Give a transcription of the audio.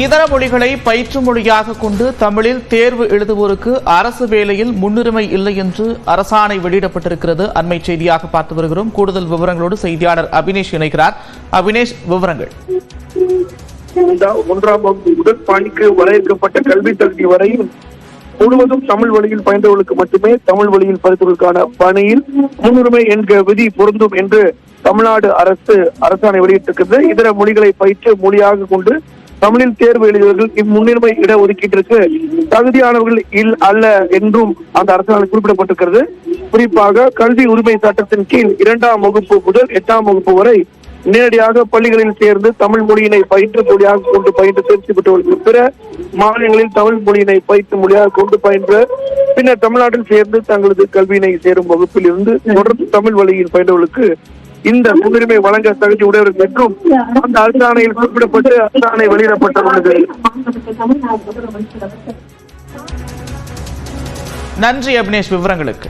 இதர மொழிகளை பயிற்று மொழியாக கொண்டு தமிழில் தேர்வு எழுதுவோருக்கு அரசு வேலையில் முன்னுரிமை இல்லை என்று அரசாணை வெளியிடப்பட்டிருக்கிறது. அண்மை செய்தியாக பார்த்து வருகிறோம். கூடுதல் விவரங்களோடு செய்தியாளர் அபினேஷ் இணைக்கிறார். அபினேஷ், விவரங்கள். 1ஆம் வகுப்பு முதல் பணிக்கு வரையறுக்கப்பட்ட கல்வி தகுதி வரையில் முழுவதும் தமிழ் வழியில் பயின்றவர்களுக்கு மட்டுமே தமிழ் வழியில் படித்தவர்களுக்கான பணியில் முன்னுரிமை என்கிற விதி பொருந்தும் என்று தமிழ்நாடு அரசாணை வெளியிட்டிருக்கிறது. இதர மொழிகளை பயிற்று மொழியாக கொண்டு தமிழில் தேர்வு எழுதியவர்கள் இம்முன்னுரிமை இடஒதுக்கீட்டிற்கு தகுதியானவர்கள் அல்ல என்றும் அந்த அரசாணை குறிப்பிடப்பட்டிருக்கிறது. குறிப்பாக கல்வி உரிமை சட்டத்தின் கீழ் 2ஆம் வகுப்பு முதல் 8ஆம் வகுப்பு வரை நேரடியாக பள்ளிகளில் சேர்ந்து தமிழ் மொழியினை பயிற்று மொழியாக கொண்டு பயின்று தேர்ச்சி பெற்றவர்கள் பிற மாநிலங்களில் தமிழ் மொழியினை பயிற்று மொழியாக கொண்டு பயின்று பின்னர் தமிழ்நாட்டில் சேர்ந்து தங்களது கல்வியினை சேரும் வகுப்பில் இருந்து தொடர்ந்து தமிழ் வழியில் பயின்றவர்களுக்கு இந்த முன்னுரிமை வழங்க தகுதி உடையவர்கள் என்றும் அந்த அரசாணையில் குறிப்பிடப்பட்டு அரசாணை வெளியிடப்பட்டுள்ளது. நன்றி அபினேஷ், விவரங்களுக்கு.